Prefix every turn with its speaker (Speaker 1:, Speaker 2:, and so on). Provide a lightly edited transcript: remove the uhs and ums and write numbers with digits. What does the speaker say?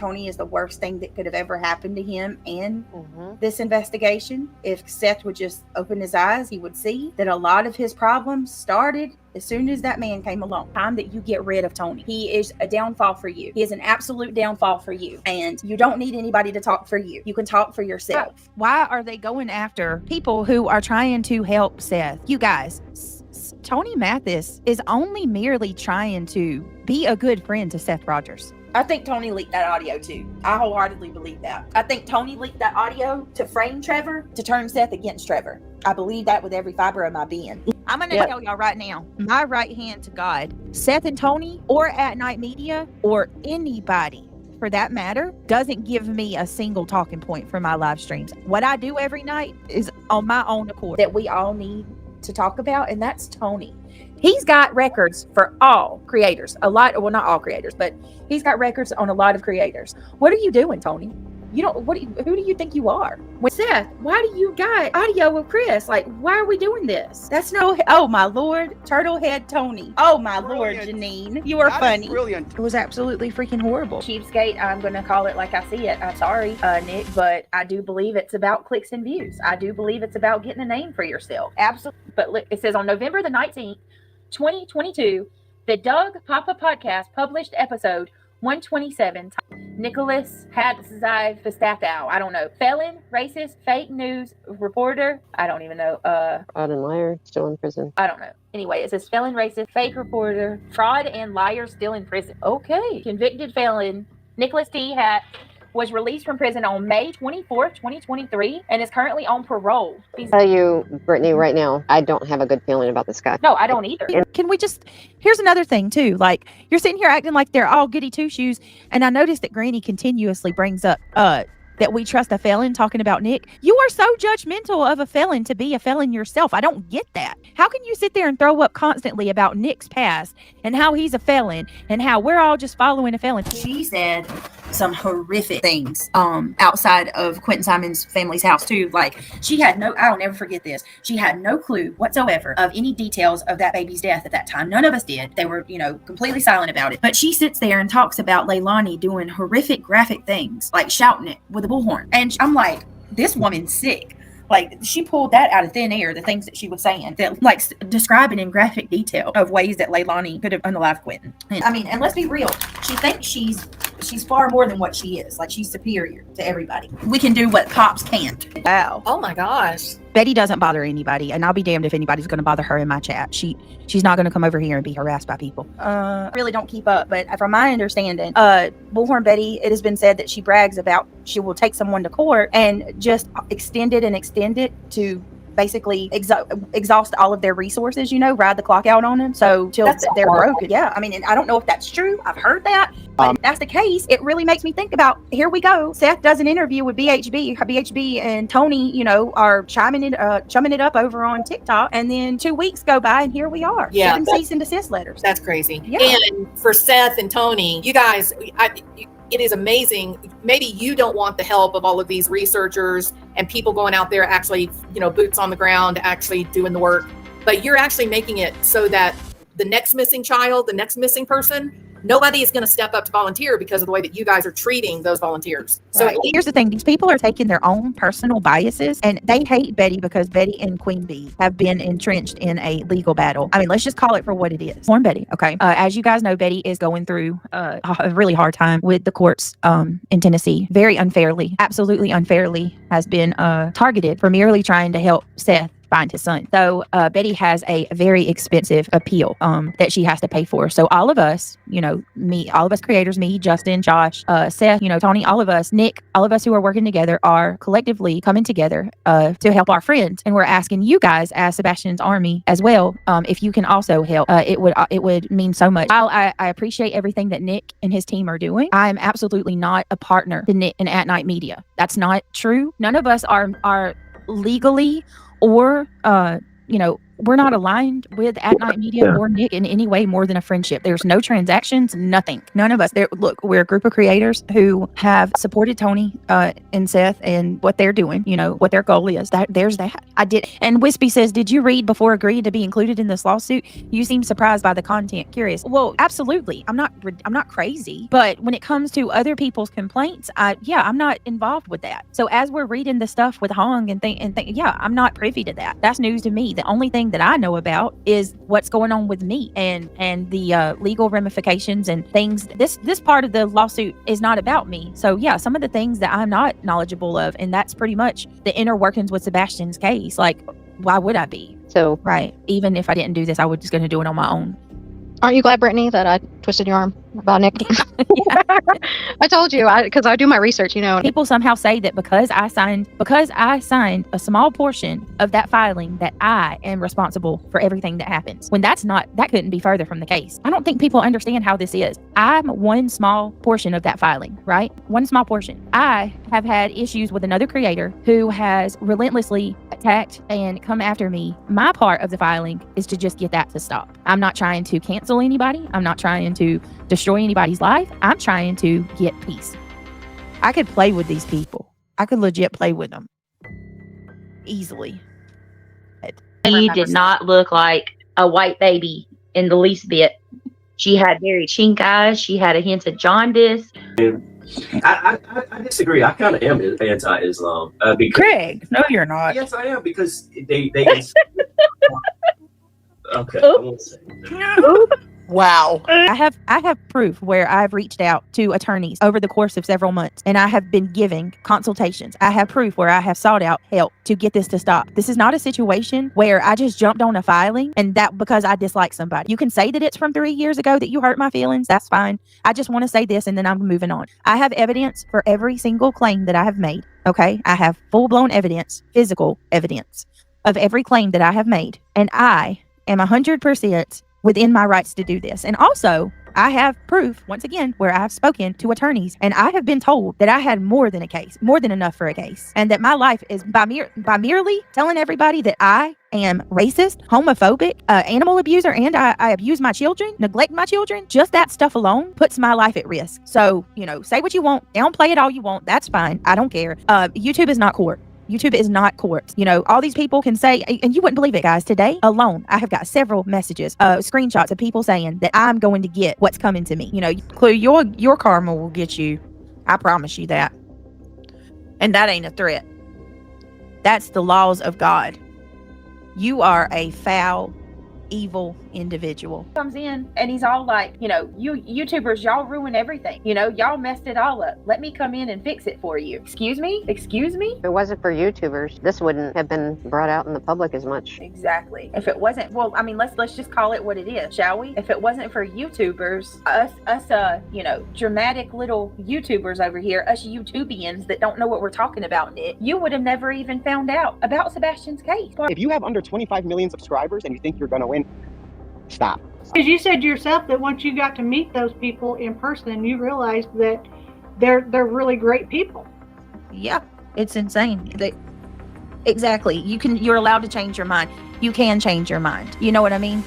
Speaker 1: Tony is the worst thing that could have ever happened to him in this investigation. If Seth would just open his eyes, he would see that a lot of his problems started as soon as that man came along. Time that you get rid of Tony. He is a downfall for you. He is an absolute downfall for you. And you don't need anybody to talk for you. You can talk for yourself. Why are they going after people who are trying to help Seth? You guys, Tony Mathis is only merely trying to be a good friend to Seth Rogers. I think Tony leaked that audio too. I wholeheartedly believe that. I think Tony leaked that audio to frame Trevor, to turn Seth against Trevor. I believe that with every fiber of my being. I'm going to tell y'all right now, my right hand to God, Seth and Tony, or At Night Media, or anybody for that matter, doesn't give me a single talking point for my live streams. What I do every night is on my own accord that we all need to talk about, and that's Tony. He's got records for all creators. A lot, well, not all creators, but he's got records on a lot of creators. What are you doing, Tony? You don't. Who do you think you are? Seth, why do you got audio of Chris? Like, why are we doing this? That's no. Oh my Lord, Turtlehead Tony. Oh my Lord, Janine, you are funny. Brilliant. It was absolutely freaking horrible. Cheapskate. I'm gonna call it like I see it. I'm sorry, Nick, but I do believe it's about clicks and views. I do believe it's about getting a name for yourself. Absolutely. But look, it says on November the 19th, 2022, the Doug Papa Podcast published episode 127. Nicholas Hadzaivastatow. I don't know. Felon, racist, fake news reporter. I don't even know.
Speaker 2: Fraud and liar, still in prison.
Speaker 1: I don't know. Anyway, it says felon, racist, fake reporter, fraud and liar still in prison. Okay. Convicted felon Nicholas T. Hatt was released from prison on May 24th, 2023, and is currently on parole.
Speaker 2: I'll tell you, Brittney, right now, I don't have a good feeling about this guy.
Speaker 1: No, I don't either. Can we just, here's another thing too, like, you're sitting here acting like they're all goody two-shoes, and I noticed that Granny continuously brings up, that we trust a felon, talking about Nick. You are so judgmental of a felon to be a felon yourself. I don't get that. How can you sit there and throw up constantly about Nick's past and how he's a felon and how we're all just following a felon? She said some horrific things outside of Quentin Simon's family's house too. Like, she had no, I'll never forget this. She had no clue whatsoever of any details of that baby's death at that time. None of us did. They were, completely silent about it. But she sits there and talks about Leilani doing horrific graphic things, like shouting it with a bullhorn. And I'm like, this woman's sick. Like, she pulled that out of thin air, the things that she was saying, that, like, describing in graphic detail of ways that Leilani could have unalived Quentin. And let's be real. She thinks she's far more than what she is. Like, she's superior to everybody. We can do what cops can't. Wow.
Speaker 3: Oh my gosh.
Speaker 1: Betty doesn't bother anybody, and I'll be damned if anybody's going to bother her in my chat. She's not going to come over here and be harassed by people. Really don't keep up, but from my understanding, Bullhorn Betty, it has been said that she brags about she will take someone to court and just extend it to basically exhaust all of their resources, ride the clock out on them. So till they're broken. Yeah. And I don't know if that's true. I've heard that. But if that's the case, it really makes me think about, here we go. Seth does an interview with BHB and Tony, are chumming it up over on TikTok. And then 2 weeks go by and here we are.
Speaker 3: Yeah.
Speaker 1: 7 cease and desist letters.
Speaker 3: That's crazy.
Speaker 1: Yeah.
Speaker 3: And for Seth and Tony, you guys, it is amazing. Maybe you don't want the help of all of these researchers and people going out there actually, boots on the ground, actually doing the work, but you're actually making it so that the next missing child, the next missing person, nobody is going to step up to volunteer because of the way that you guys are treating those volunteers. So
Speaker 1: here's the thing. These people are taking their own personal biases, and they hate Betty because Betty and Queen Bee have been entrenched in a legal battle. Let's just call it for what it is. Born Betty. Okay. As you guys know, Betty is going through a really hard time with the courts in Tennessee. Very unfairly, absolutely unfairly, has been targeted for merely trying to help Seth find his son. So Betty has a very expensive appeal that she has to pay for. So all of us, all of us creators, me, Justin, Josh, Seth, Tony, all of us, Nick, all of us who are working together are collectively coming together to help our friends. And we're asking you guys, as Sebastian's Army as well, if you can also help. It would mean so much. While I appreciate everything that Nick and his team are doing, I'm absolutely not a partner to Nick and At Night Media. That's not true. None of us are legally or we're not aligned with At Night Media or Nick in any way more than a friendship. There's no transactions, nothing. None of us. Look, we're a group of creators who have supported Tony and Seth and what they're doing. You know what their goal is. There's that. I did. And Wispy says, "Did you read before agreeing to be included in this lawsuit? You seem surprised by the content. Curious." Well, absolutely. I'm not crazy, but when it comes to other people's complaints, I'm not involved with that. So as we're reading the stuff with Hong and think, I'm not privy to that. That's news to me. The only thing that I know about is what's going on with me and the legal ramifications and things. This part of the lawsuit is not about me. So yeah, some of the things that I'm not knowledgeable of, and that's pretty much the inner workings with Sebastian's case. Like, why would I be?
Speaker 2: So,
Speaker 1: right. Even if I didn't do this, I was just going to do it on my own.
Speaker 4: Aren't you glad, Brittney, that I twisted your arm about Nick?
Speaker 1: Yeah.
Speaker 4: I told you, because I do my research, you know.
Speaker 1: People somehow say that because I signed a small portion of that filing, that I am responsible for everything that happens. When that couldn't be further from the case. I don't think people understand how this is. I'm one small portion of that filing, right? One small portion. I have had issues with another creator who has relentlessly attacked and come after me. My part of the filing is to just get that to stop. I'm not trying to cancel anybody. I'm not trying to destroy anybody's life. I'm trying to get peace. I could play with these people. I could legit play with them easily.
Speaker 5: She did not look like a white baby in the least bit. She had very chink eyes. She had a hint of jaundice.
Speaker 6: I disagrry. I kind of am anti-Islam.
Speaker 1: Craig, no, you're not.
Speaker 6: Yes, I am, because they okay. I won't say.
Speaker 7: Wow.
Speaker 1: I have proof where I've reached out to attorneys over the course of several months, and I have been giving consultations. I have proof where I have sought out help to get this to stop. This is not a situation where I just jumped on a filing and that because I dislike somebody. You can say that it's from 3 years ago that you hurt my feelings. That's fine. I just want to say this and then I'm moving on. I have evidence for every single claim that I have made. Okay. I have full-blown evidence, physical evidence of every claim that I have made. And I am 100% within my rights to do this. And also, I have proof, once again, where I've spoken to attorneys and I have been told that I had more than a case, more than enough for a case. And that my life is by merely telling everybody that I am racist, homophobic, animal abuser, and I abuse my children, neglect my children. Just that stuff alone puts my life at risk. So, say what you want, downplay it all you want. That's fine. I don't care. YouTube is not court. YouTube is not court. All these people can say, and you wouldn't believe it, guys. Today alone, I have got several messages, screenshots of people saying that I'm going to get what's coming to me. Clue, your karma will get you. I promise you that. And that ain't a threat. That's the laws of God. You are a foul, evil individual. Comes in and he's all like, you YouTubers, y'all ruin everything. Y'all messed it all up. Let me come in and fix it for you. Excuse me? Excuse me?
Speaker 2: If it wasn't for YouTubers, this wouldn't have been brought out in the public as much.
Speaker 1: Exactly. If it wasn't, well, I mean, let's just call it what it is, shall we? If it wasn't for YouTubers, us, dramatic little YouTubers over here, us YouTubians that don't know what we're talking about, Nick, you would have never even found out about Sebastian's case.
Speaker 8: If you have under 25 million subscribers and you think you're going to win, stop.
Speaker 9: Because you said yourself that once you got to meet those people in person, you realized that they're really great people.
Speaker 1: Yeah, it's insane. Exactly. You're allowed to change your mind. You can change your mind. You know what I mean?